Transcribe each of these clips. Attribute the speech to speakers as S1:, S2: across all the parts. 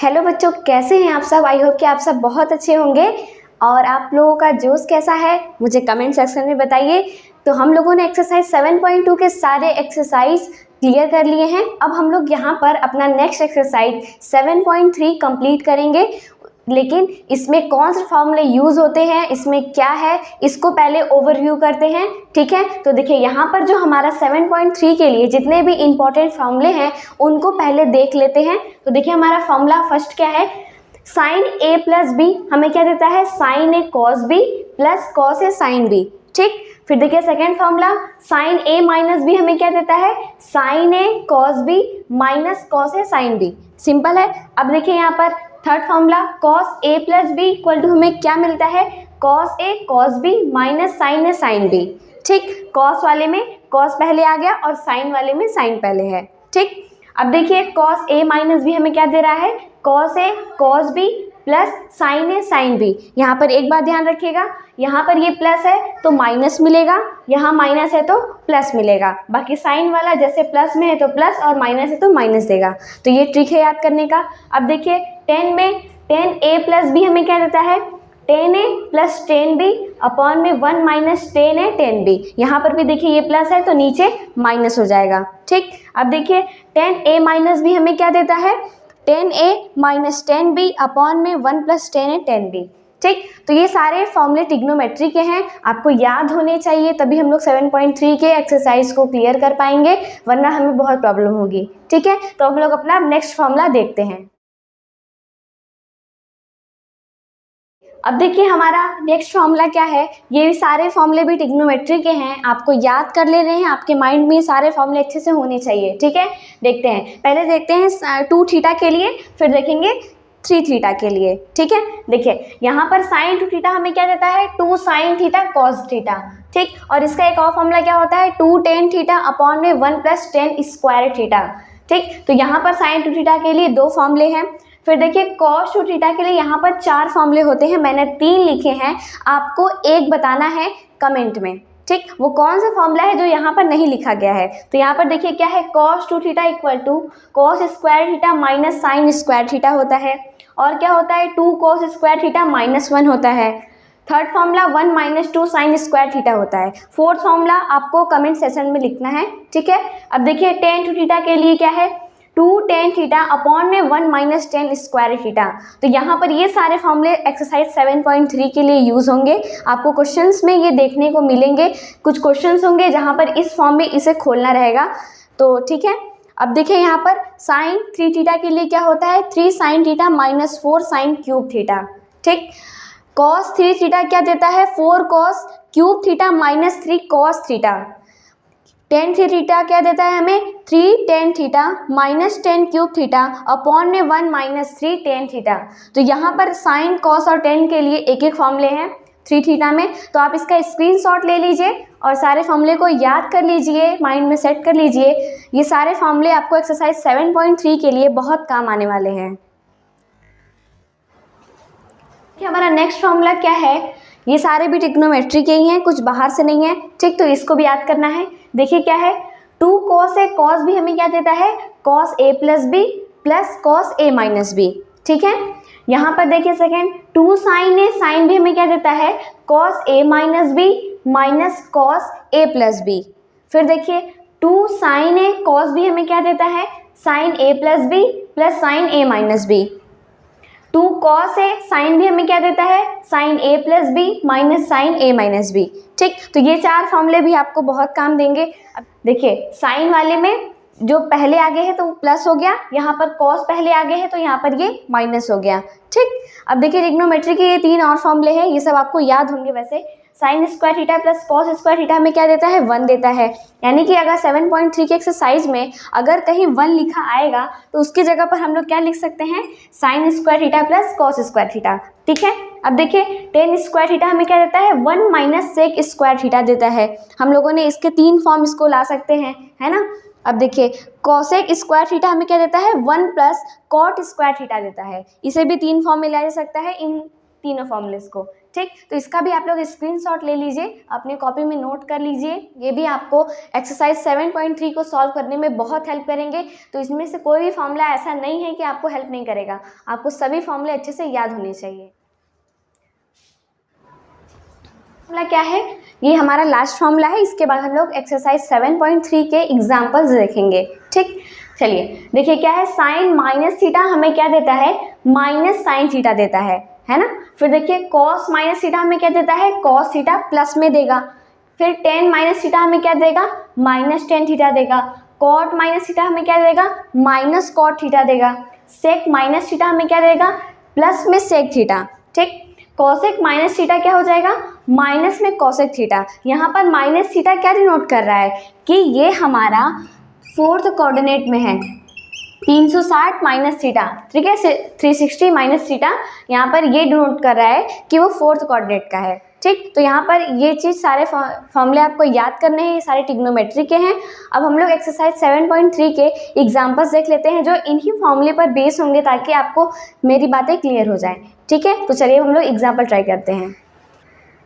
S1: Hello बच्चों, कैसे हैं आप सब। आई होप कि आप सब बहुत अच्छे होंगे। और आप लोगों का जोश कैसा है मुझे कमेंट सेक्शन में बताइए। तो हम लोगों ने एक्सरसाइज 7.2 के सारे एक्सरसाइज क्लियर कर लिए हैं। अब हम लोग यहाँ पर अपना नेक्स्ट एक्सरसाइज 7.3 कंप्लीट करेंगे। लेकिन इसमें कौन से फॉर्मूले यूज़ होते हैं, इसमें क्या है, इसको पहले ओवरव्यू करते हैं। ठीक है, तो देखिए यहाँ पर जो हमारा 7.3 के लिए जितने भी इंपॉर्टेंट फॉर्मूले हैं उनको पहले देख लेते हैं। तो देखिए हमारा फॉर्मूला फर्स्ट क्या है, साइन ए प्लस बी हमें क्या देता है, sine A cos B plus cos A sine B. ठीक, फिर देखिए second formula, sine A minus B हमें क्या देता है, sine A cos B minus cos A sine B. Simple है। अब देखिए यहाँ पर third formula, cos A plus B equal to हमें क्या मिलता है, cos A cos B minus sine A sine B. ठीक, कॉस वाले में कॉस पहले आ गया और साइन वाले में साइन पहले है। ठीक, अब देखिए कॉस ए माइनस बी हमें क्या दे रहा है, cos A cos B plus sign A sine B. यहाँ पर एक बात ध्यान रखिएगा, यहाँ पर ये प्लस है तो माइनस मिलेगा, यहाँ माइनस है तो प्लस मिलेगा। बाकी साइन वाला जैसे प्लस में है तो प्लस और माइनस है तो माइनस देगा। तो ये ट्रिक है याद करने का। अब देखिए 10 में 10a प्लस बी हमें क्या देता है, 10a प्लस 10b अपॉन में 1 माइनस 10a 10b। यहाँ पर भी देखिए ये प्लस है तो नीचे माइनस हो जाएगा। ठीक, अब देखिए 10a माइनस बी हमें क्या देता है, 10a माइनस 10b अपॉन में 1 प्लस 10a 10b। ठीक, तो ये सारे फॉर्मूले ट्रिग्नोमेट्री के हैं, आपको याद होने चाहिए, तभी हम लोग 7.3 के एक्सरसाइज को क्लियर कर पाएंगे, वरना हमें बहुत प्रॉब्लम होगी। ठीक है, तो हम लोग अपना नेक्स्ट फॉर्मूला देखते हैं। अब देखिए हमारा नेक्स्ट फॉर्मूला क्या है, ये सारे फॉर्मूले भी ट्रिग्नोमेट्री के हैं, आपको याद कर ले रहे हैं, आपके माइंड में सारे फॉर्मूले अच्छे से होने चाहिए। ठीक है, देखते हैं, पहले देखते हैं 2 थीटा के लिए, फिर देखेंगे 3 थीटा के लिए। ठीक है, देखिए यहाँ पर साइन 2 थीटा हमें क्या देता है, 2 साइन थीटा कॉस थीटा। ठीक, और इसका एक और फॉर्मूला क्या होता है, 2 टेन थीटा अपॉन में 1 प्लस 10 स्क्वायर थीटा। ठीक, तो यहाँ पर साइन 2 थीटा के लिए 2 फॉर्मूले हैं। फिर देखिए कॉस 2 थीटा के लिए यहाँ पर 4 फॉर्मूले होते हैं, मैंने 3 लिखे हैं, आपको एक बताना है कमेंट में। ठीक, वो कौन सा फॉर्मूला है जो यहाँ पर नहीं लिखा गया है। तो यहाँ पर देखिए क्या है, cos 2 theta equal to cos square theta minus sine square theta होता है। और क्या होता है, 2 कॉस स्क्वायर थीटा माइनस 1 होता है। Third formula 1 minus 2 sign square theta होता है। फोर्थ फॉर्मूला आपको कमेंट सेक्शन में लिखना है। ठीक है, अब देखिए टेन 2 थीटा के लिए क्या है, 2 टेन थीटा अपॉन में 1 माइनस 10 स्क्वायर थीटा। तो यहाँ पर ये सारे फॉर्मूले एक्सरसाइज 7.3 के लिए यूज़ होंगे। आपको क्वेश्चंस में ये देखने को मिलेंगे, कुछ क्वेश्चंस होंगे जहाँ पर इस फॉर्म में इसे खोलना रहेगा। तो ठीक है, अब देखिए यहाँ पर साइन 3 थीटा के लिए क्या होता है, 3 sine theta minus 4 sine cube theta. ठीक, कॉस 3 थीटा क्या देता है, 4 cos cube theta minus 3 cos theta. Tan theta क्या देता है हमें, 3 tan theta minus 10 cube theta upon में 1 माइनस 3 टेन थीटा। तो यहाँ पर साइन कॉस और टेन के लिए एक एक फॉर्मूले हैं 3 थीटा में। तो आप इसका स्क्रीनशॉट ले लीजिए और सारे फॉर्मूले को याद कर लीजिए, माइंड में सेट कर लीजिए। ये सारे फॉर्मूले आपको एक्सरसाइज 7.3 के लिए बहुत काम आने वाले हैं। हमारा नेक्स्ट फॉर्मूला क्या है, ये सारे भी ट्रिग्नोमेट्री के ही हैं, कुछ बाहर से नहीं है। ठीक, तो इसको भी याद करना है। देखिए क्या है, 2 कॉस ए कॉस बी हमें क्या देता है, cos A plus B plus cos A minus B. ठीक है, यहाँ पर देखिए second 2 sign A sine B हमें क्या देता है, cos A minus B minus cos A plus B. फिर देखिए 2 साइन ए कॉस बी हमें क्या देता है, sine A plus B plus sign A minus B. 2 cos A sign भी हमें क्या देता है, sine A plus B minus sine A minus B. ठीक, तो ये 4 फॉर्मूले भी आपको बहुत काम देंगे। अब देखिए साइन वाले में जो पहले आगे है तो वो प्लस हो गया, यहाँ पर कॉस पहले आगे है तो यहाँ पर ये माइनस हो गया। ठीक, अब देखिए ट्रिग्नोमेट्री के ये 3 और फॉर्मूले हैं, ये सब आपको याद होंगे। वैसे sign square theta plus cos square theta में क्या देता है, 1 देता है। यानी कि अगर 7.3 के एक्सरसाइज में अगर कहीं 1 लिखा आएगा तो उसकी जगह पर हम लोग क्या लिख सकते हैं, sign square theta plus cos square theta. ठीक है, अब देखिए टेन स्क्वायर थीटा हमें क्या देता है, 1 माइनस सेक स्क्वायर थीटा देता है। हम लोगों ने इसके 3 फॉर्म इसको ला सकते हैं, है ना। अब देखिए कॉसेक स्क्वायर थीटा हमें क्या देता है, 1 प्लस कॉट स्क्वायर थीटा देता है। इसे भी 3 फॉर्म में लाया जा सकता है, इन तीनों फॉर्मूलेस को। ठीक। तो इसका भी आप लोग स्क्रीनशॉट ले लीजिए, अपने कॉपी में नोट कर लीजिए। ये भी आपको एक्सरसाइज 7.3 को सॉल्व करने में बहुत हेल्प करेंगे। तो इसमें से कोई भी फॉर्मूला ऐसा नहीं है कि आपको हेल्प नहीं करेगा, आपको सभी फॉर्मूले अच्छे से याद होने चाहिए। फॉर्मूला क्या है, ये हमारा लास्ट फॉर्मूला है। इसके बाद हम लोग एक्सरसाइज 7.3 के एग्जाम्पल्स देखेंगे। ठीक, चलिए देखिए क्या है, साइन माइनस थीटा हमें क्या देता है, माइनस साइन थीटा देता है ना। फिर देखिए कॉस माइनस थीटा हमें क्या देता है, कॉस थीटा प्लस में देगा। फिर टेन माइनस थीटा हमें क्या देगा, माइनस टेन थीटा देगा। कॉट माइनस थीटा हमें क्या देगा, माइनस कॉट थीटा देगा। सेक माइनस थीटा हमें क्या देगा, प्लस में सेक थीटा। ठीक, कॉसेक माइनस थीटा क्या हो जाएगा, माइनस में कॉसेक थीटा। यहाँ पर माइनस थीटा क्या डिनोट कर रहा है कि ये हमारा फोर्थ कोऑर्डिनेट में है, 360 माइनस थीटा। ठीक है, 360 माइनस थीटा यहाँ पर ये डिनोट कर रहा है कि वो फोर्थ कोऑर्डिनेट का है। ठीक, तो यहाँ पर ये चीज़ सारे फॉर्मूले आपको याद करने हैं, ये सारे ट्रिग्नोमेट्री के हैं। अब हम लोग एक्सरसाइज 7.3 के एग्जाम्पल्स देख लेते हैं जो इन्हीं फॉर्मूले पर बेस होंगे, ताकि आपको मेरी बातें क्लियर हो जाएं। ठीक है, तो चलिए हम लोग एग्जाम्पल ट्राई करते हैं।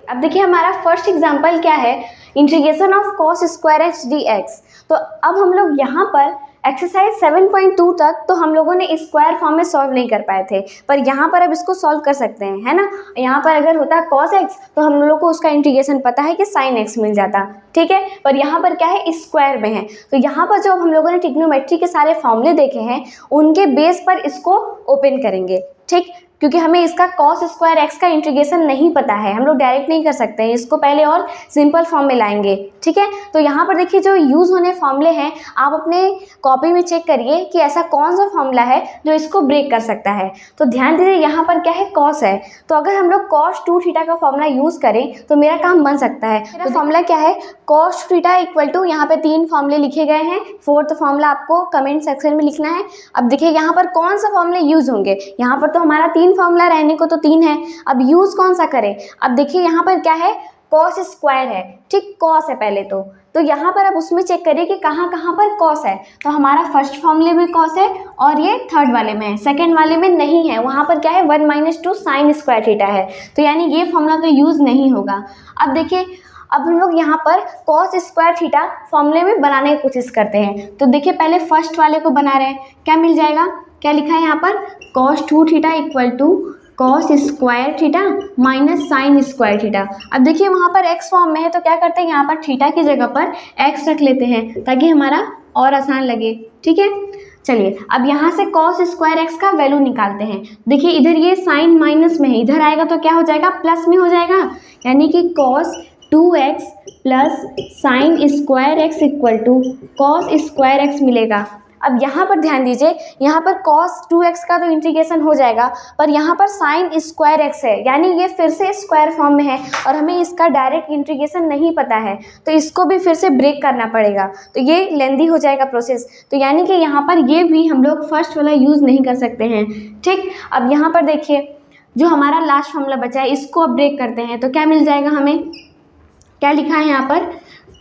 S1: अब देखिए हमारा फर्स्ट एग्जाम्पल क्या है, integration of cos square x D x. तो अब हम लोग यहाँ पर एक्सरसाइज 7.2 तक तो हम लोगों ने स्क्वायर फॉर्म में सॉल्व नहीं कर पाए थे, पर यहाँ पर अब इसको सॉल्व कर सकते हैं, है ना। यहाँ पर अगर होता कॉस एक्स तो हम लोग को उसका इंटीग्रेशन पता है कि साइन एक्स मिल जाता। ठीक है, पर यहाँ पर क्या है, स्क्वायर में है। तो यहाँ पर जो हम लोगों ने ट्रिग्नोमेट्री के सारे फॉर्मूले देखे हैं उनके बेस पर इसको ओपन करेंगे। ठीक, क्योंकि हमें इसका कॉस स्क्वायर एक्स का इंटीग्रेशन नहीं पता है, हम लोग डायरेक्ट नहीं कर सकते हैं, इसको पहले और सिंपल फॉर्म में लाएंगे। ठीक है, तो यहाँ पर देखिए जो यूज़ होने फॉर्मूले हैं आप अपने कॉपी में चेक करिए कि ऐसा कौन सा फॉर्मूला है जो इसको ब्रेक कर सकता है। तो ध्यान दीजिए यहाँ पर क्या है, कॉस है, तो अगर हम लोग कॉस 2 थीटा का फॉर्मूला यूज़ करें तो मेरा काम बन सकता है। मेरा फॉर्मूला क्या है, कॉस थीटा इक्वल टू, यहाँ पे 3 फॉर्मूले लिखे गए हैं, फोर्थ फॉर्मूला आपको कमेंट सेक्शन में लिखना है। अब देखिए यहाँ पर कौन सा फॉर्मूले यूज़ होंगे, यहाँ पर तो हमारा 3 फॉर्मूला रहने को तो 3 है, अब यूज़ कौन सा करें। अब देखिए यहाँ पर क्या है, कॉस स्क्वायर है। ठीक, कॉस है पहले तो यहाँ पर अब उसमें चेक करिए कि कहाँ कहाँ पर कॉस है। तो हमारा फर्स्ट फॉर्मूले में कॉस है और ये थर्ड वाले में है, सेकंड वाले में नहीं है, वहाँ पर क्या है 1 - 2 साइन स्क्वायर थीटा है। तो यानी ये फॉर्मूला तो यूज़ नहीं होगा। अब देखिए अब हम लोग यहाँ पर कॉस स्क्वायर थीटा फॉर्मूले में बनाने की कोशिश करते हैं। तो देखिए पहले फर्स्ट वाले को बना रहे हैं, क्या मिल जाएगा, क्या लिखा है यहाँ पर, cos 2 theta equal to cos square theta minus sine square theta. अब देखिए वहाँ पर एक्स फॉर्म में है तो क्या करते हैं, यहाँ पर थीटा की जगह पर एक्स रख लेते हैं ताकि हमारा और आसान लगे। ठीक है, चलिए अब यहाँ से कॉस स्क्वायर एक्स का वैल्यू निकालते हैं। देखिए इधर ये साइन माइनस में है, इधर आएगा तो क्या हो जाएगा, प्लस में हो जाएगा, यानी कि cos 2x plus sine square x equal to cos square x मिलेगा। अब यहाँ पर ध्यान दीजिए, यहाँ पर cos 2x का तो इंटीग्रेशन हो जाएगा, पर यहाँ पर साइन स्क्वायर एक्स है, यानी ये फिर से स्क्वायर फॉर्म में है और हमें इसका डायरेक्ट इंटीग्रेशन नहीं पता है, तो इसको भी फिर से ब्रेक करना पड़ेगा, तो ये लेंदी हो जाएगा प्रोसेस। तो यानी कि यहाँ पर ये भी हम लोग फर्स्ट वाला यूज़ नहीं कर सकते हैं। ठीक, अब यहाँ पर देखिए जो हमारा लास्ट फॉर्मूला बचा है इसको अब ब्रेक करते हैं, तो क्या मिल जाएगा हमें, क्या लिखा है यहाँ पर,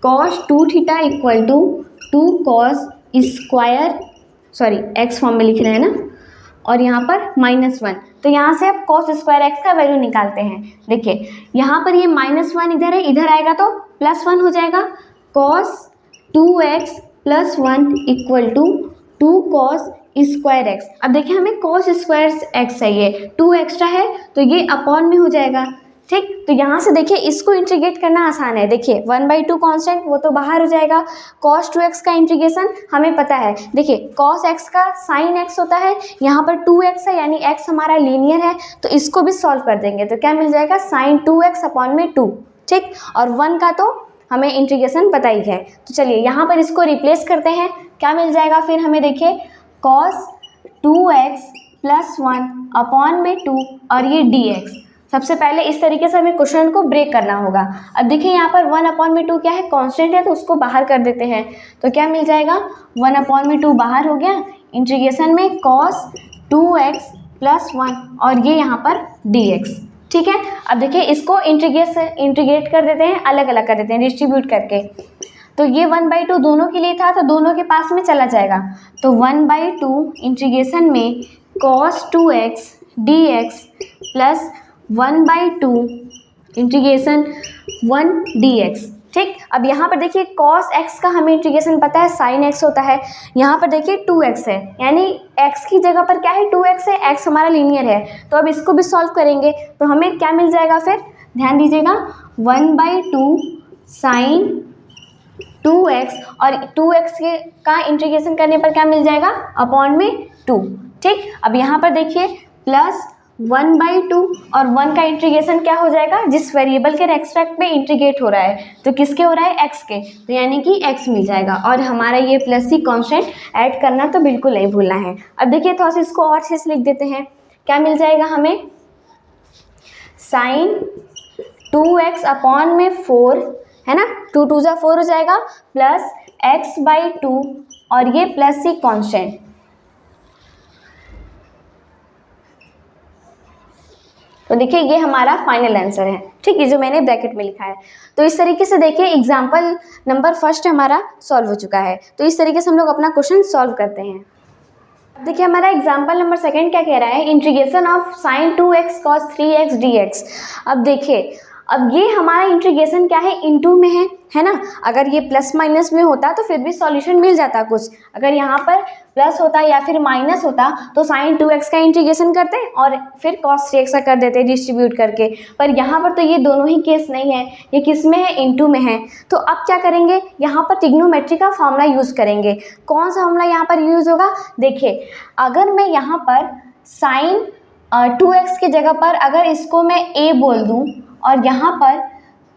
S1: cos 2 theta equal to 2 cos square, sorry x form में लिख रहे हैं ना, और यहाँ पर -1, तो यहाँ से अब cos स्क्वायर एक्स का वैल्यू निकालते हैं। देखिए यहाँ पर ये -1 इधर है, इधर आएगा तो +1 हो जाएगा, cos 2x + 1 equal to 2 cos square x. अब देखिए हमें cos स्क्वायर एक्स चाहिए, 2 एक्स्ट्रा है तो ये अपॉन में हो जाएगा। ठीक, तो यहाँ से देखिए इसको इंटीग्रेट करना आसान है। देखिए 1/2 कांस्टेंट वो तो बाहर हो जाएगा, cos 2x का इंटीग्रेशन हमें पता है। देखिए cos x का sin x होता है, यहाँ पर 2x है यानी x हमारा लीनियर है, तो इसको भी सॉल्व कर देंगे तो क्या मिल जाएगा, sin 2x अपॉन में 2। ठीक, और 1 का तो हमें इंटीग्रेशन पता ही है। तो चलिए यहाँ पर इसको रिप्लेस करते हैं, क्या मिल जाएगा फिर हमें, देखिए cos 2x + 1 अपॉन में 2 और ये dx। सबसे पहले इस तरीके से हमें क्वेश्चन को ब्रेक करना होगा। अब देखिए यहाँ पर 1/2 क्या है, कांस्टेंट है, तो उसको बाहर कर देते हैं, तो क्या मिल जाएगा, 1/2 बाहर हो गया, इंटीग्रेशन में cos 2x + 1 और ये यहाँ पर dx। ठीक है, अब देखिए इसको इंटीग्रेट कर देते हैं, अलग अलग कर देते हैं डिस्ट्रीब्यूट करके। तो ये 1/2 दोनों के लिए था तो दोनों के पास में चला जाएगा, तो 1/2 इंटीग्रेशन में cos 2x dx plus 1/2 integration 1 dx। ठीक, अब यहाँ पर देखिए cos x का हमें इंटीग्रेशन पता है sin x होता है, यहाँ पर देखिए 2x है, यानी x की जगह पर क्या है 2x है, x हमारा लीनियर है, तो अब इसको भी सॉल्व करेंगे तो हमें क्या मिल जाएगा, फिर ध्यान दीजिएगा 1/2 sin 2x, और 2x का इंटीग्रेशन करने पर क्या मिल जाएगा, अपॉन में 2। ठीक, अब यहाँ पर देखिए प्लस 1/2 और 1 का इंटीग्रेशन क्या हो जाएगा, जिस वेरिएबल के रेस्पेक्ट में इंटीग्रेट हो रहा है तो किसके हो रहा है, x के, तो यानी कि x मिल जाएगा। और हमारा ये प्लस सी कांस्टेंट ऐड करना तो बिल्कुल नहीं भूलना है। अब देखिए थोड़ा सा इसको और अच्छे से लिख देते हैं, क्या मिल जाएगा हमें, साइन 2x अपॉन में 4 है ना, 2 2 जा 4 हो जाएगा, प्लस x/2 और ये प्लस सी कांस्टेंट। तो देखिए ये हमारा फाइनल आंसर है। ठीक है, जो मैंने ब्रैकेट में लिखा है। तो इस तरीके से देखिए एग्जाम्पल नंबर फर्स्ट हमारा सॉल्व हो चुका है। तो इस तरीके से हम लोग अपना क्वेश्चन सॉल्व करते हैं। देखिए हमारा एग्जाम्पल नंबर सेकंड क्या कह रहा है, integration of sine 2x cos 3x dx। अब देखिए अब ये हमारा इंटीग्रेशन क्या है, इनटू में है ना। अगर ये प्लस माइनस में होता तो फिर भी सॉल्यूशन मिल जाता कुछ, अगर यहाँ पर प्लस होता या फिर माइनस होता तो साइन 2x का इंटीग्रेशन करते और फिर cos 3x का कर देते डिस्ट्रीब्यूट करके, पर यहाँ पर तो ये दोनों ही केस नहीं है, ये किस में है, इनटू में है। तो अब क्या करेंगे, यहाँ पर ट्रिग्नोमेट्री का फॉर्मूला यूज़ करेंगे। कौन सा फॉर्मूला यहाँ पर यूज़ होगा, देखिए अगर मैं यहाँ पर साइन 2x की जगह पर अगर इसको मैं a बोल दूँ और यहाँ पर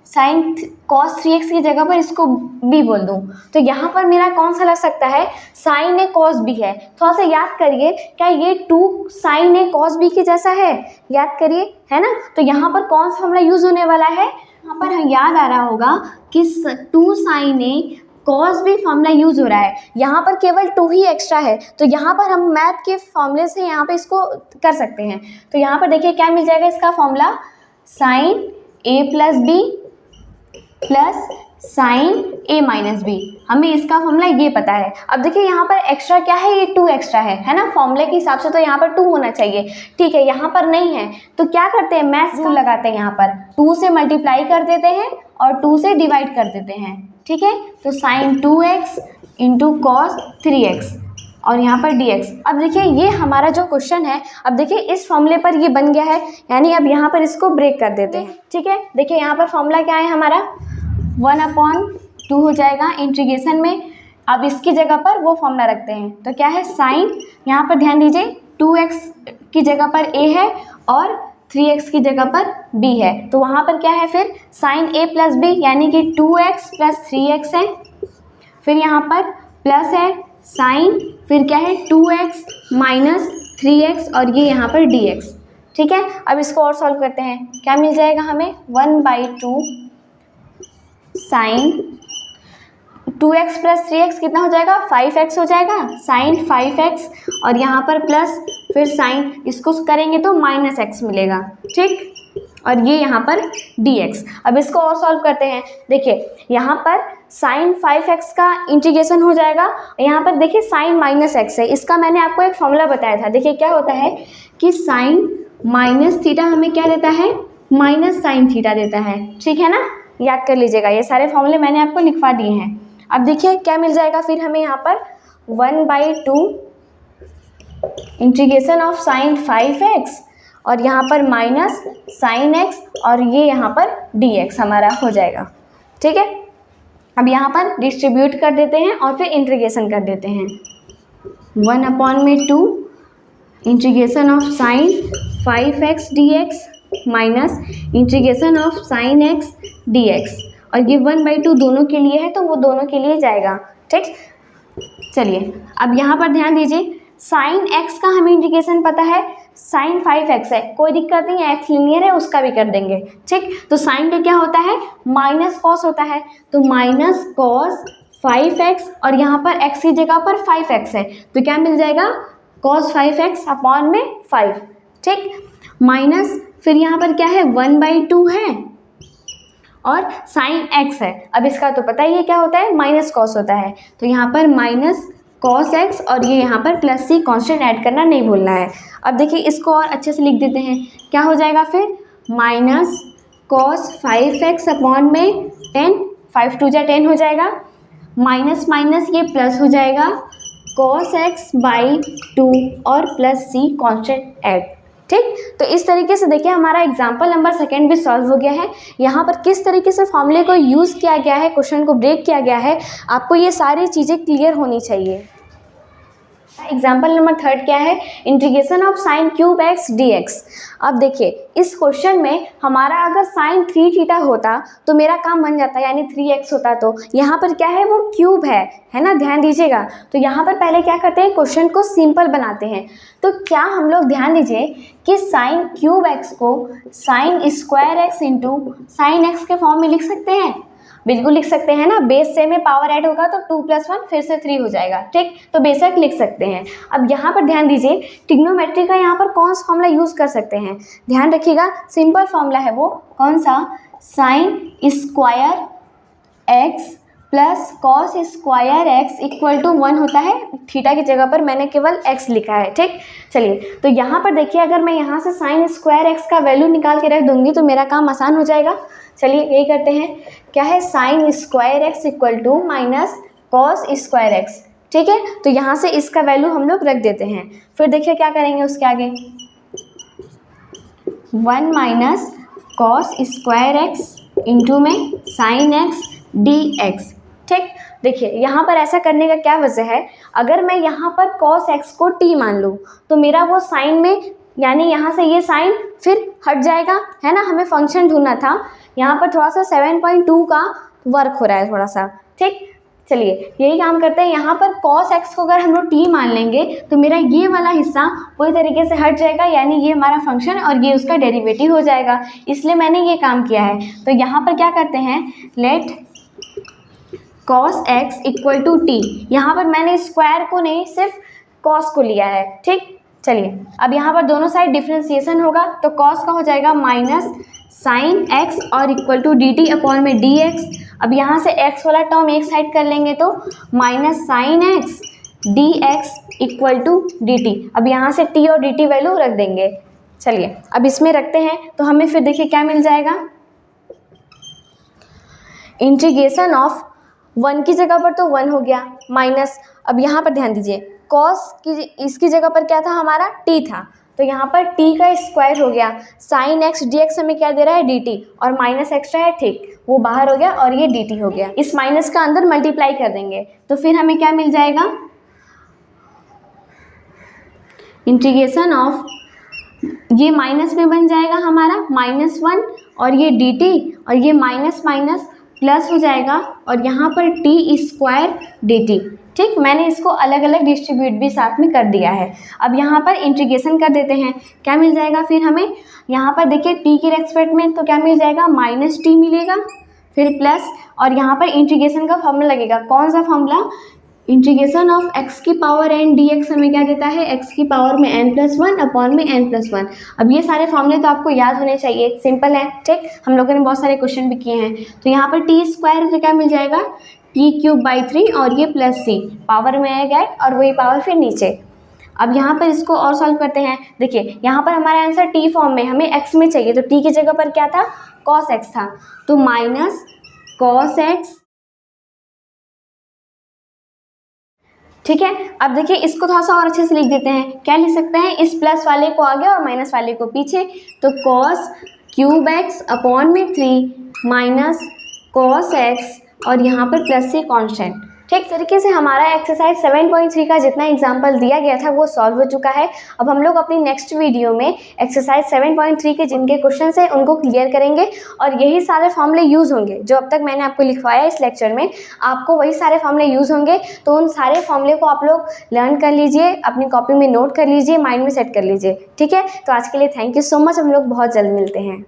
S1: साइन cos 3x की जगह पर इसको b बोल दूँ, तो यहाँ पर मेरा कौन सा लग सकता है, साइन a cos b है। थोड़ा सा याद करिए, क्या ये 2 साइन a cos b के जैसा है, याद करिए, है ना। तो यहाँ पर कौन सा फॉर्मूला यूज़ होने वाला है, यहाँ पर हमें याद आ रहा होगा कि 2 sine a cos b formula use हो रहा है। यहाँ पर केवल 2 ही एक्स्ट्रा है, तो यहाँ पर हम मैथ के फॉर्मूले से यहाँ पर इसको कर सकते हैं। तो यहाँ पर देखिए क्या मिल जाएगा इसका formula, sine a plus B plus sine a minus B, हमें इसका फॉर्मूला ये पता है। अब देखिए यहाँ पर एक्स्ट्रा क्या है, ये 2 एक्स्ट्रा है ना, फॉर्मूले के हिसाब से तो यहाँ पर 2 होना चाहिए। ठीक है, यहाँ पर नहीं है तो क्या करते हैं, मैथ्स को लगाते हैं, यहाँ पर 2 से मल्टीप्लाई कर देते हैं और 2 से डिवाइड कर देते हैं। ठीक है, तो sign 2x into cos 3x और यहाँ पर dx। अब देखिए ये हमारा जो क्वेश्चन है, अब देखिए इस फॉर्मूले पर ये बन गया है, यानी अब यहाँ पर इसको ब्रेक कर देते हैं। ठीक है, देखिए यहाँ पर फॉर्मूला क्या है हमारा, 1/2 हो जाएगा इंटीग्रेशन में। अब इसकी जगह पर वो फॉर्मूला रखते हैं, तो क्या है, साइन, यहाँ पर ध्यान दीजिए 2x की जगह पर a है और 3x की जगह पर b है, तो वहाँ पर क्या है फिर साइन a प्लस b, यानी कि 2x प्लस 3x है, फिर यहाँ पर प्लस है साइन, फिर क्या है 2x माइनस 3x और ये यहाँ पर dx। ठीक है, अब इसको और सॉल्व करते हैं, क्या मिल जाएगा हमें, 1/2 साइन 2x प्लस 3x कितना हो जाएगा, 5x हो जाएगा, साइन 5x और यहाँ पर प्लस फिर साइन, इसको करेंगे तो माइनस x मिलेगा। ठीक, और ये यहाँ पर dx। अब इसको और सॉल्व करते हैं, देखिए यहाँ पर साइन 5x का इंटीग्रेशन हो जाएगा, यहाँ पर देखिए साइन माइनस x है, इसका मैंने आपको एक फॉर्मूला बताया था। देखिए क्या होता है कि साइन माइनस थीटा हमें क्या देता है, माइनस साइन थीटा देता है। ठीक है ना, याद कर लीजिएगा, ये सारे फॉर्मूले मैंने आपको लिखवा दिए हैं। अब देखिए क्या मिल जाएगा फिर हमें यहाँ पर 1/2 इंटीग्रेशन ऑफ साइन 5x और यहाँ पर माइनस साइन x और ये यहाँ पर dx हमारा हो जाएगा। ठीक है, अब यहाँ पर डिस्ट्रीब्यूट कर देते हैं और फिर इंटीग्रेशन कर देते हैं, 1/2 integration of sine 5x dx minus integration of sine x dx, और ये 1/2 दोनों के लिए है तो वो दोनों के लिए जाएगा। ठीक, चलिए अब यहाँ पर ध्यान दीजिए, साइन x का हमें इंटीग्रेशन पता है, साइन 5x है, कोई दिक्कत नहीं है, x लीनियर है, उसका भी कर देंगे। ठीक, तो साइन का क्या होता है, माइनस कॉस होता है, तो माइनस कॉस 5x और यहाँ पर x की जगह पर 5x है, तो क्या मिल जाएगा, कॉस 5x अपॉन में 5। ठीक, माइनस फिर यहाँ पर क्या है, 1/2 है और साइन x है। अब इसका तो पता ही है क्या होता है, माइनस कॉस होता है, तो यहाँ पर माइनस कॉस x और ये यहाँ पर प्लस सी कांस्टेंट ऐड करना नहीं भूलना है। अब देखिए इसको और अच्छे से लिख देते हैं, क्या हो जाएगा फिर माइनस कॉस 5x अपॉन में 10, 5 2 जा 10 हो जाएगा, माइनस माइनस ये प्लस हो जाएगा cos x बाई 2 और प्लस c कॉन्स्टेंट ऐड। ठीक, तो इस तरीके से देखिए हमारा एग्जाम्पल नंबर सेकेंड भी सॉल्व हो गया है। यहाँ पर किस तरीके से फॉर्मूले को यूज़ किया गया है, क्वेश्चन को ब्रेक किया गया है, आपको ये सारी चीज़ें क्लियर होनी चाहिए। एग्जाम्पल नंबर थर्ड क्या है, integration of sine cube x D x. अब देखिए इस क्वेश्चन में हमारा अगर साइन 3 थीटा होता तो मेरा काम बन जाता, यानी 3x होता, तो यहाँ पर क्या है वो क्यूब है ना, ध्यान दीजिएगा। तो यहाँ पर पहले क्या करते हैं, क्वेश्चन को सिंपल बनाते हैं। तो क्या हम लोग ध्यान दीजिए कि साइन क्यूब एक्स को sign square x into sine x के फॉर्म में लिख सकते हैं, बिल्कुल लिख सकते हैं ना। बेस से में पावर ऐड होगा तो 2 + 1 फिर से 3 हो जाएगा। ठीक, तो बेशक लिख सकते हैं। अब यहाँ पर ध्यान दीजिए ट्रिग्नोमेट्री का यहाँ पर कौन सा फॉर्मूला यूज़ कर सकते हैं, ध्यान रखिएगा। सिंपल फॉर्मूला है वो कौन सा, sine square x plus cos square x equal to 1 होता है। थीटा की जगह पर मैंने केवल x लिखा है। ठीक, चलिए तो यहाँ पर देखिए अगर मैं यहाँ से साइन स्क्वायर एक्स का वैल्यू निकाल के रख दूंगी तो मेरा काम आसान हो जाएगा। चलिए यही करते हैं, क्या है, sine square x equal to minus cos square x. ठीक है, तो यहाँ से इसका वैल्यू हम लोग रख देते हैं। फिर देखिए क्या करेंगे उसके आगे, 1 minus cos square x into में साइन एक्स डी एक्स। ठीक, देखिए यहाँ पर ऐसा करने का क्या वजह है, अगर मैं यहाँ पर cos x को t मान लूँ तो मेरा वो साइन में, यानी यहाँ से ये साइन फिर हट जाएगा, है ना। हमें फंक्शन ढूंढना था, यहाँ पर थोड़ा सा 7.2 का वर्क हो रहा है थोड़ा सा। ठीक, चलिए यही काम करते हैं। यहाँ पर cos x को अगर हम लोग t मान लेंगे तो मेरा ये वाला हिस्सा पूरी तरीके से हट जाएगा, यानी ये हमारा फंक्शन और ये उसका डेरिवेटिव हो जाएगा। इसलिए मैंने ये काम किया है। तो यहाँ पर क्या करते हैं, let cos x equal to T. यहाँ पर मैंने स्क्वायर को नहीं, सिर्फ cos को लिया है। ठीक, चलिए अब यहाँ पर दोनों साइड डिफ्रेंसिएशन होगा तो cos का हो जाएगा माइनस साइन x और equal to D T upon में डी एक्स। अब यहाँ से x वाला टर्म एक साइड कर लेंगे तो minus sine x D x equal to D T. अब यहाँ से t और डी टी वैल्यू रख देंगे। चलिए अब इसमें रखते हैं तो हमें फिर देखिए क्या मिल जाएगा, इंटीग्रेशन ऑफ 1 की जगह पर तो 1 हो गया माइनस, अब यहाँ पर ध्यान दीजिए cos की इसकी जगह पर क्या था हमारा t था, तो यहाँ पर t का स्क्वायर हो गया, साइन x dx हमें क्या दे रहा है dt, और माइनस एक्स्ट्रा है, ठीक वो बाहर हो गया और ये dt हो गया। इस माइनस का अंदर मल्टीप्लाई कर देंगे तो फिर हमें क्या मिल जाएगा, इंटीग्रेशन ऑफ, ये माइनस में बन जाएगा हमारा -1 और ये dt और ये माइनस माइनस प्लस हो जाएगा और यहाँ पर टी स्क्वायर डी टी। ठीक, मैंने इसको अलग अलग डिस्ट्रीब्यूट भी साथ में कर दिया है। अब यहाँ पर इंटीग्रेशन कर देते हैं, क्या मिल जाएगा फिर हमें, यहाँ पर देखिए टी के रेस्पेक्ट में तो क्या मिल जाएगा, माइनस टी मिलेगा, फिर प्लस, और यहाँ पर इंटीग्रेशन का फॉर्मूला लगेगा, कौन सा फॉर्मूला, इंटीग्रेशन ऑफ x की पावर n dx हमें क्या देता है, x की पावर में n+1 अपॉन में n+1। अब ये सारे फॉर्मूले तो आपको याद होने चाहिए, सिंपल है। ठीक, हम लोगों ने बहुत सारे क्वेश्चन भी किए हैं। तो यहाँ पर टी स्क्वायर से क्या मिल जाएगा, t³/3 और ये प्लस c, पावर में आएगा और वही पावर फिर नीचे। अब यहाँ पर इसको और सॉल्व करते हैं। देखिए यहाँ पर हमारा आंसर टी फॉर्म में, हमें x में चाहिए, तो t की जगह पर क्या था, cos x था, तो माइनस cos x। ठीक है, अब देखिए इसको थोड़ा सा और अच्छे से लिख देते हैं, क्या लिख सकते हैं, इस प्लस वाले को आगे और माइनस वाले को पीछे, तो cos³ अपॉन में 3 माइनस cos x और यहाँ पर प्लस से कांस्टेंट। ठीक तरीके से हमारा एक्सरसाइज 7.3 का जितना एग्जाम्पल दिया गया था वो सॉल्व हो चुका है। अब हम लोग अपनी नेक्स्ट वीडियो में एक्सरसाइज 7.3 के जिनके क्वेश्चन है उनको क्लियर करेंगे और यही सारे फॉर्मूले यूज़ होंगे जो अब तक मैंने आपको लिखवाया इस लेक्चर में, आपको वही सारे फॉर्मूले यूज़ होंगे। तो उन सारे फॉर्मूले को आप लोग लर्न कर लीजिए, अपनी कॉपी में नोट कर लीजिए, माइंड में सेट कर लीजिए। ठीक है, तो आज के लिए थैंक यू सो मच, हम लोग बहुत जल्द मिलते हैं।